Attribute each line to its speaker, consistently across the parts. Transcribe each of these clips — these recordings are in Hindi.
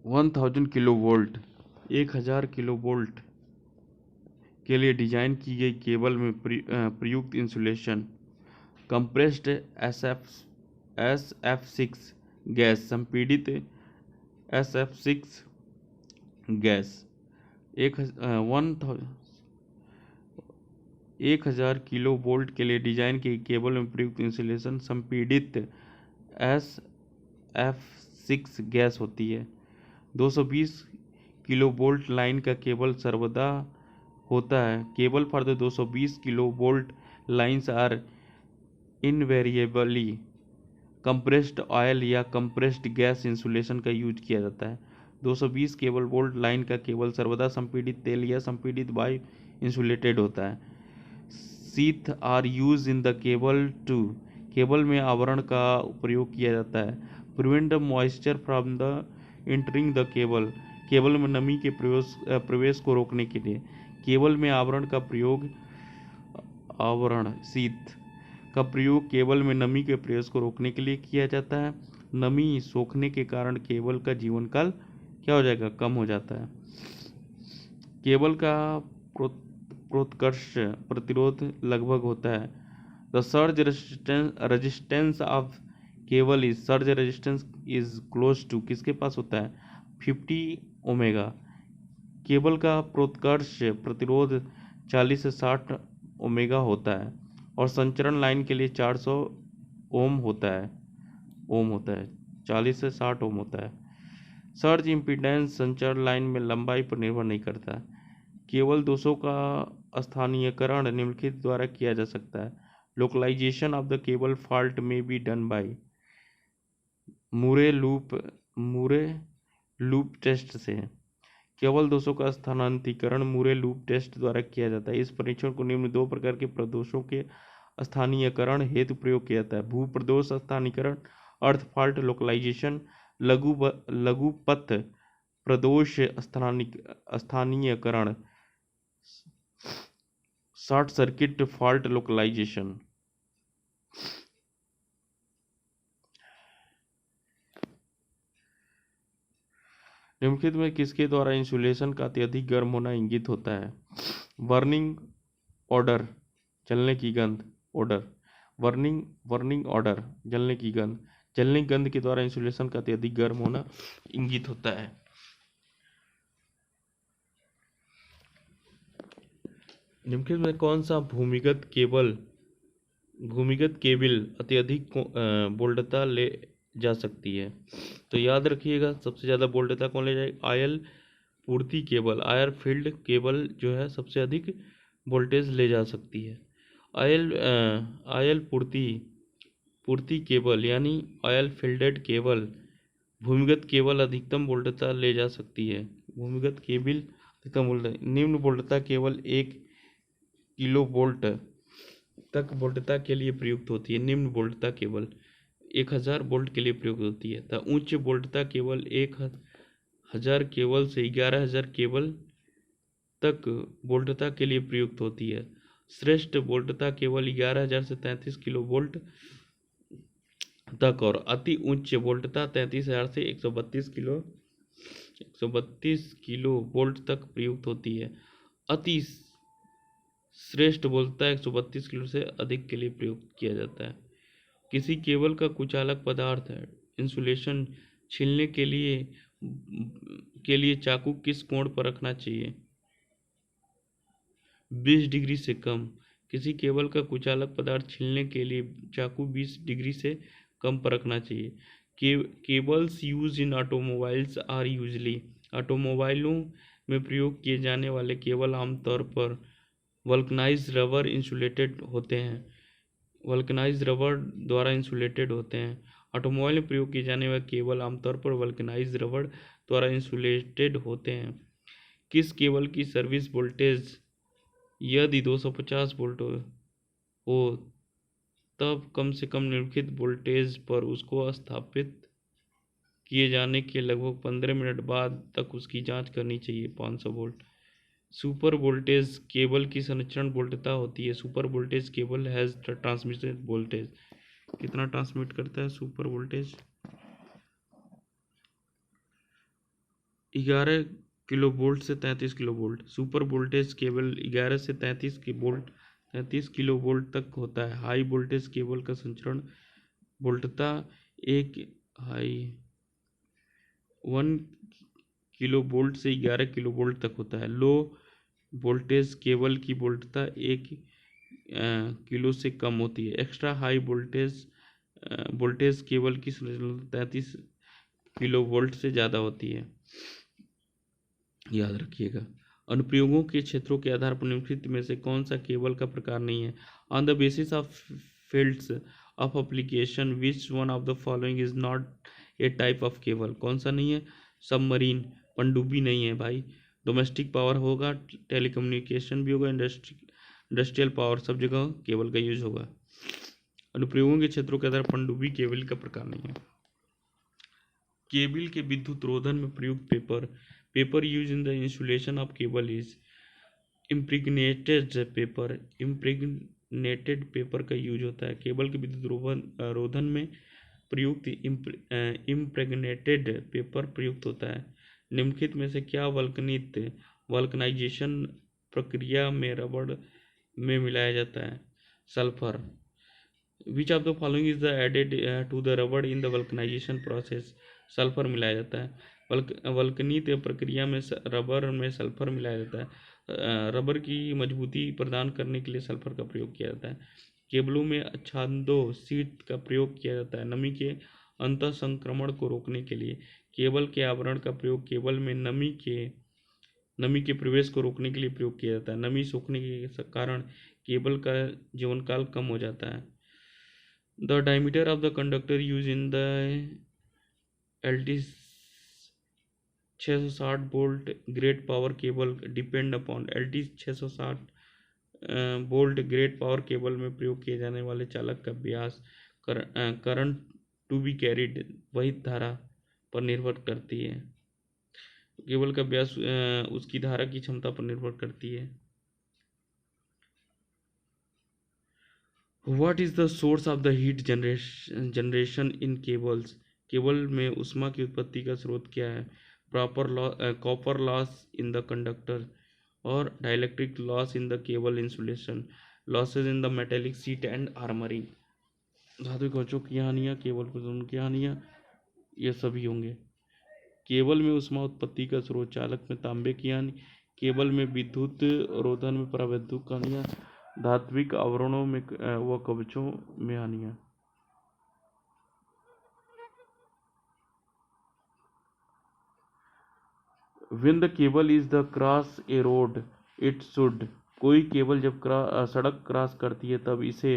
Speaker 1: 1000 किलोवोल्ट 1000 किलोवोल्ट के लिए डिजाइन की गई केबल में प्रयुक्त इंसुलेशन कंप्रेस्ड SF6 गैस, संपीड़ित SF6 गैस 1000 किलोवोल्ट के लिए डिजाइन की केबल में प्रयुक्त इंसुलेशन संपीड़ित SF6 गैस होती है। 220 किलोवोल्ट लाइन का केबल सर्वदा होता है। Cable for the 220 kilovolt lines are invariably compressed oil या कंप्रेस्ड गैस इंसुलेशन का यूज किया जाता है। 220 केबल वोल्ट लाइन का केबल सर्वदा संपीड़ित तेल या संपीड़ित वायु इंसुलेटेड होता है। Sheath are use in the cable to cable में आवरण का प्रयोग किया जाता है। Prevent the moisture from the entering the cable में नमी के प्रवेश को रोकने के लिए केबल में आवरण शीथ का प्रयोग केबल में नमी के प्रवेश को रोकने के लिए किया जाता है। नमी सोखने के कारण केबल का जीवन काल क्या हो जाएगा, कम हो जाता है। केबल का प्रोत्कर्ष प्रतिरोध लगभग होता है। The surge resistance of cable surge resistance is close to किसके पास होता है 50 ओमेगा। केबल का प्रोत्कर्ष प्रतिरोध 40 से 60 ओमेगा होता है और संचरण लाइन के लिए 400 ओम होता है 40 से 60 ओम होता है। सर्ज इम्पीडेंस संचरण लाइन में लंबाई पर निर्भर नहीं करता। केवल दोषों का स्थानीयकरण निम्नलिखित द्वारा किया जा सकता है। Localization of the cable fault में be done by Murray loop test से। केवल दोषों का स्थानांतरीकरण मूरे लूप टेस्ट द्वारा किया जाता है। इस परीक्षण को निम्न दो प्रकार के प्रदोषों के स्थानीयकरण हेतु प्रयोग किया जाता है। भू प्रदोष स्थानीयकरण अर्थ फॉल्ट लोकलाइजेशन, लघुपथ प्रदोष स्थानीयकरण शॉर्ट सर्किट फॉल्ट लोकलाइजेशन। निम्नलिखित में किसके द्वारा इंसुलेशन का अत्यधिक गर्म होना इंगित होता है। बर्निंग ऑर्डर जलने की गंध ऑर्डर बर्निंग ऑर्डर जलने की गंध के द्वारा इंसुलेशन का अत्यधिक गर्म होना इंगित होता है। निम्नलिखित में कौन सा भूमिगत केबल अत्यधिक बोल्टता ले जा सकती है। तो याद रखिएगा सबसे ज़्यादा बोल्टता कौन ले जाएगा, आयल पूर्ति केबल, आयर फील्ड केबल जो है सबसे अधिक वोल्टेज ले जा सकती है। आयल पूर्ति केबल यानी ऑयल फील्डेड केबल भूमिगत केबल अधिकतम वोल्टता ले जा सकती है। भूमिगत केबल अधिकतम वोल्टता निम्न वोल्टता केवल 1 किलो वोल्ट तक वोल्टता के लिए प्रयुक्त होती है। निम्न वोल्टता केबल 1000 वोल्ट के लिए प्रयुक्त होती है तथा उच्च वोल्टता केवल 1000 केबल से 11000 केबल तक वोल्टता के लिए प्रयुक्त होती है। श्रेष्ठ वोल्टता केवल 11000 से 33 किलो वोल्ट तक और अति उच्च वोल्टता 33000 से 132 किलो वोल्ट तक प्रयुक्त होती है। अति श्रेष्ठ वोल्टता 132 किलो से अधिक के लिए प्रयुक्त किया जाता है। किसी केबल का कुचालक पदार्थ है इंसुलेशन छीलने के लिए चाकू किस कोण पर रखना चाहिए, 20 डिग्री से कम। किसी केबल का कुचालक पदार्थ छीलने के लिए चाकू 20 डिग्री से कम पर रखना चाहिए। Cables use in automobiles are usually ऑटोमोबाइलों में प्रयोग किए जाने वाले केबल आमतौर पर वल्कनाइज्ड रबर इंसुलेटेड होते हैं वल्कनाइज्ड रबर द्वारा इंसुलेटेड होते हैं। ऑटोमोबाइल में प्रयोग किए जाने वाले केबल आमतौर पर वल्कनाइज्ड रबर द्वारा इंसुलेटेड होते हैं। किस केबल की सर्विस वोल्टेज यदि 250 वोल्ट हो तब कम से कम निम्नलिखित वोल्टेज पर उसको स्थापित किए जाने के लगभग 15 मिनट बाद तक उसकी जांच करनी चाहिए। 500 वोल्ट। सुपर वोल्टेज केबल की संचरण वोल्टता होती है। Super voltage cable has transmitted voltage कितना ट्रांसमिट करता है सुपर वोल्टेज 11 किलो वोल्ट से 33 kilo volt. Super voltage cable 11 से 33 किलो वोल्ट तक होता है। हाई वोल्टेज केबल का संचरण वोल्टता एक हाई 1 किलो वोल्ट से 11 किलो वोल्ट तक होता है। लो वोल्टेज केबल की वोल्टता 1 किलो से कम होती है। एक्स्ट्रा हाई वोल्टेज केबल की संचरण 33 किलो वोल्ट से ज़्यादा होती है। याद रखिएगा। अनुप्रयोगों के क्षेत्रों के आधार पर निम्नलिखित में से कौन सा केबल का प्रकार नहीं है? On the basis of fields of application which one of the following is not a type of cable? कौन सा नहीं है? सबमरीन, पनडुब्बी नहीं है भाई। डोमेस्टिक पावर होगा, टेलीकम्युनिकेशन भी होगा, इंडस्ट्रियल पावर, सब जगह केबल का यूज होगा। अनुप्रयोगों के क्षेत्रों के आधार पर पनडुब्बी केबल का प्रकार नहीं है। केबल के विद्युत रोधन में प्रयुक्त paper use in the insulation of cable is impregnated paper. Impregnated paper का यूज होता है। केबल के विद्युत रोधन में प्रयुक्त इम्प्रेग्नेटेड पेपर प्रयुक्त होता है। निम्नलिखित में से क्या वल्कनाइजेशन प्रक्रिया में रबड़ में मिलाया जाता है? Sulphur. Which of the following is the added to the rubber in the vulcanization process? Sulphur मिलाया जाता है। वल्कनित प्रक्रिया में रबर में सल्फर मिलाया जाता है। रबर की मजबूती प्रदान करने के लिए सल्फर का प्रयोग किया जाता है। केबलों में आच्छादों शीट का प्रयोग किया जाता है नमी के अंतः संक्रमण को रोकने के लिए। केबल के आवरण का प्रयोग केबल में नमी के प्रवेश को रोकने के लिए प्रयोग किया जाता है। नमी सोखने के कारण केबल का जीवनकाल कम हो जाता है। The diameter of the conductor use in the LT 660 volt great power cable depend upon. LT 660 volt great power cable में प्रयोग किए जाने वाले चालक का व्यास करंट टू बी कैरिड वही धारा पर निर्भर करती है। केबल का व्यास उसकी धारा की क्षमता पर निर्भर करती है। What is the source of the heat generation in cables? Cable में ऊष्मा की उत्पत्ति का स्रोत क्या है? Copper loss in the conductor और dielectric loss in the cable insulation, losses in the metallic sheath and armouring. धातु कवचों की हानियाँ, केबल प्रदूषण की हानियाँ, ये सभी होंगे। केबल में ऊष्मा उत्पत्ति का स्रोत, चालक में तांबे की हानि, केबल में विद्युत रोधन में परावैद्युत हानियाँ, धात्विक आवरणों में व कवचों में हानियाँ। When the cable is the cross a road, it should। कोई केबल जब सड़क क्रॉस करती है तब इसे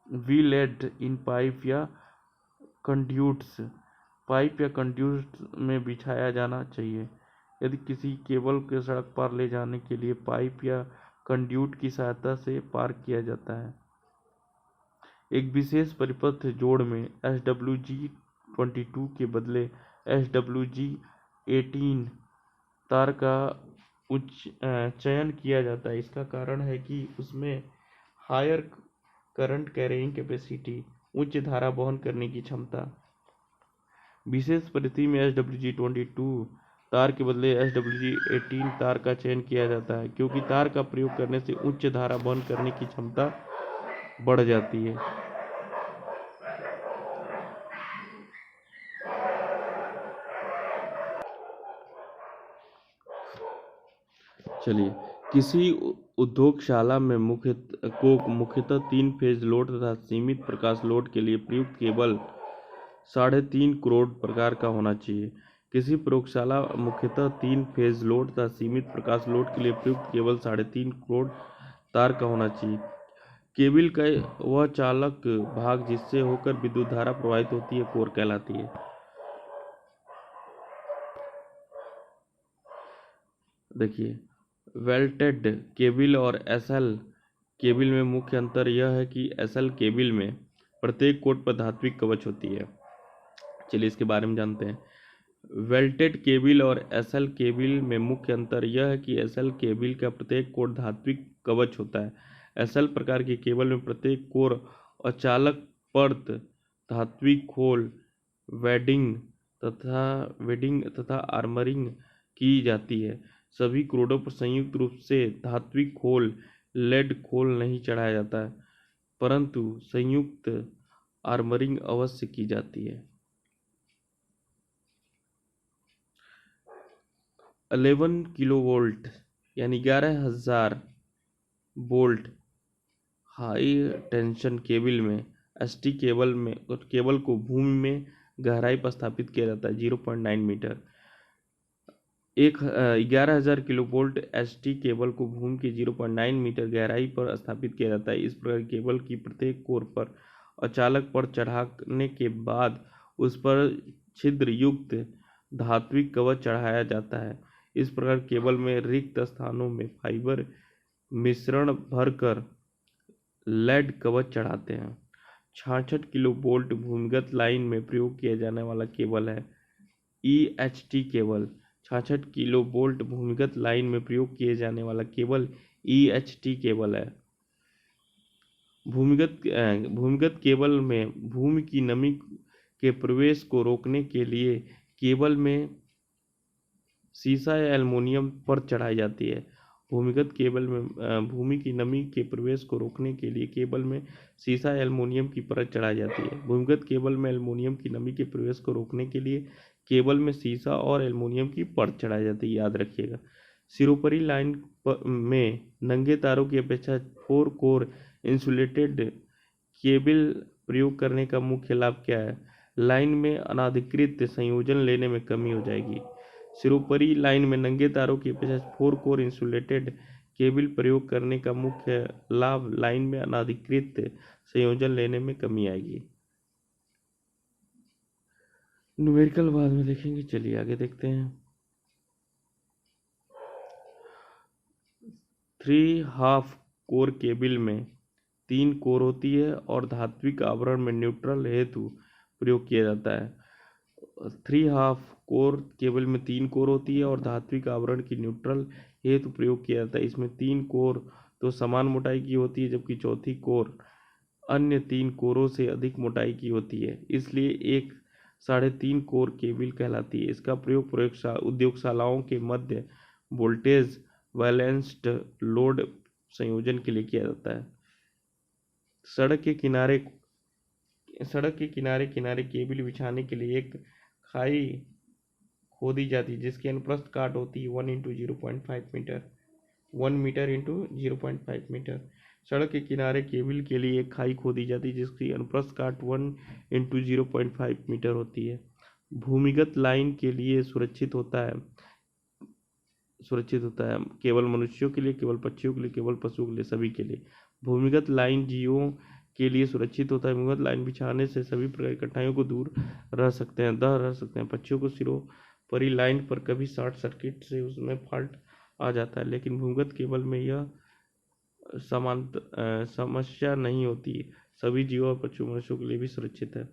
Speaker 1: वी लेड इन पाइप या कंड्यूट्स में बिछाया जाना चाहिए। यदि किसी केबल को सड़क पार ले जाने के लिए पाइप या कंड्यूट की सहायता से पार किया जाता है। एक विशेष परिपथ जोड़ में SWG-22 के बदले SWG-18 तार का चयन किया जाता है। इसका कारण है कि उसमें हायर करंट कैरिंग कैपेसिटी, उच्च धारा वहन करने की क्षमता। विशेष परिस्थिति में SWG-22 तार के बदले SWG-18 तार का चयन किया जाता है क्योंकि तार का प्रयोग करने से उच्च धारा वहन करने की क्षमता बढ़ जाती है। चलिए, किसी उद्योगशाला में मुख्यतः 3 फेज लोड तथा सीमित प्रकाश लोड के लिए प्रयुक्त केबल 3.5 करोड़ प्रकार का होना चाहिए। किसी प्रयोगशाला मुख्यतः 3 फेज लोड तथा सीमित प्रकाश लोड के लिए प्रयुक्त केबल 3.5 करोड़ तार का होना चाहिए। केबल का वह चालक भाग जिससे होकर विद्युत धारा प्रवाहित होती है कोर कहलाती है। देखिए, वेल्टेड केबल और एसएल केबल में मुख्य अंतर यह है कि एसएल केबल में प्रत्येक कोर पर धात्विक कवच होती है। चलिए इसके बारे में जानते हैं। वेल्टेड केबल और एसएल केबल में मुख्य अंतर यह है कि एसएल केबल का प्रत्येक कोर धात्विक कवच होता है। एसएल प्रकार के केबल में प्रत्येक कोर और चालक परत धात्विक खोल, वेडिंग तथा वेडिंग तथा आर्मरिंग की जाती है। सभी क्रोडों पर संयुक्त रूप से धात्विक खोल लेड खोल नहीं चढ़ाया जाता है, परंतु संयुक्त आर्मरिंग अवश्य की जाती है। 11 किलोवोल्ट यानी 11,000 वोल्ट हाई टेंशन केबल में एसटी केबल को भूमि में गहराई पर स्थापित किया जाता है 0.9 मीटर। 11,000 किलोवोल्ट एसटी केबल को भूमि की 0.9 मीटर गहराई पर स्थापित किया जाता है। इस प्रकार केबल की प्रत्येक कोर पर अचालक पर चढ़ाने के बाद उस पर छिद्र युक्त धात्विक कवच चढ़ाया जाता है। इस प्रकार केबल में रिक्त स्थानों में फाइबर मिश्रण भरकर लेड कवच चढ़ाते हैं। 66 किलोवोल्ट भूमिगत लाइन में प्रयोग किया जाने वाला केबल है EHT केबल। 66 किलोवोल्ट भूमिगत लाइन में प्रयोग किए जाने वाला केबल EHT केबल है। भूमिगत केबल में भूमि की नमी के प्रवेश को रोकने के लिए केबल में सीसा या एल्युमिनियम परत चढ़ाई जाती है। भूमिगत केबल में भूमि की नमी के प्रवेश को रोकने के लिए केबल में सीसा या एल्युमिनियम की परत चढ़ाई जाती है। भूमिगत केबल में एल्युमिनियम की नमी के प्रवेश को रोकने के लिए केबल में सीसा और एल्युमिनियम की परत चढ़ाई जाती है, याद रखिएगा। सिरोपरी लाइन में नंगे तारों की अपेक्षा 4 कोर इंसुलेटेड केबल प्रयोग करने का मुख्य लाभ क्या है? लाइन में अनाधिकृत संयोजन लेने में कमी हो जाएगी। सिरोपरी लाइन में नंगे तारों की अपेक्षा 4 कोर इंसुलेटेड केबल प्रयोग करने का मुख्य लाभ लाइन में अनाधिकृत संयोजन लेने में कमी आएगी। न्यूमेरिकल बाद में देखेंगे, चलिए आगे देखते हैं। 3.5 कोर केबल में 3 कोर होती है और धात्विक आवरण में न्यूट्रल हेतु प्रयोग किया जाता है। 3.5 कोर केबल में 3 कोर होती है और धात्विक आवरण की न्यूट्रल हेतु प्रयोग किया जाता है। इसमें 3 कोर तो समान मोटाई की होती है, जबकि चौथी कोर अन्य 3 कोरों से अधिक मोटाई की होती है, इसलिए एक 3.5 कोर केबल कहलाती है। इसका प्रयोग उद्योगशालाओं के मध्य वोल्टेज बैलेंस्ड लोड संयोजन के लिए किया जाता है। सड़क के किनारे केबल बिछाने के लिए एक खाई खोदी जाती है जिसकी अनुप्रस्थ काट होती है 1 × 0.5 मीटर 1 मीटर इंटू 0.5 मीटर। सड़क के किनारे केबल के लिए एक खाई खोदी जाती है जिसकी अनुप्रस्थ काट 1 × 0.5 मीटर होती है। भूमिगत लाइन के लिए सुरक्षित होता है केवल मनुष्यों के लिए, केवल पक्षियों के लिए, केवल पशुओं के लिए, सभी के लिए। भूमिगत लाइन जीवों के लिए सुरक्षित होता है। भूमिगत लाइन बिछाने से सभी प्रकार की कठिनाइयों को दूर रह सकते हैं। पक्षियों को सिरों परी लाइन पर कभी शॉर्ट सर्किट से उसमें फॉल्ट आ जाता है, लेकिन भूमिगत केबल में यह समस्या नहीं होती। सभी जीवों और पशु मनुष्यों के लिए भी सुरक्षित है।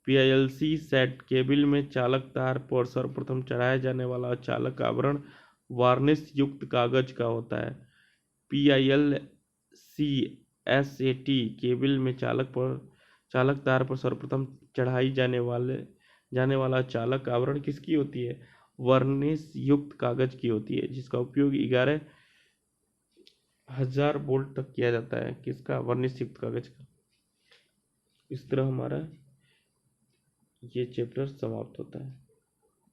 Speaker 1: PILC सेट केबल में चालक तार पर सर्वप्रथम चढ़ाया जाने वाला चालक आवरण वार्निश युक्त कागज का होता है। PILC केबल में चालक तार पर सर्वप्रथम चढ़ाई जाने वाला चालक आवरण किसकी होती है? वर्निश युक्त कागज की होती है, जिसका उपयोग 11,000 वोल्ट तक किया जाता है। किसका? वर्निश युक्त कागज का। इस तरह हमारा ये चैप्टर समाप्त होता है।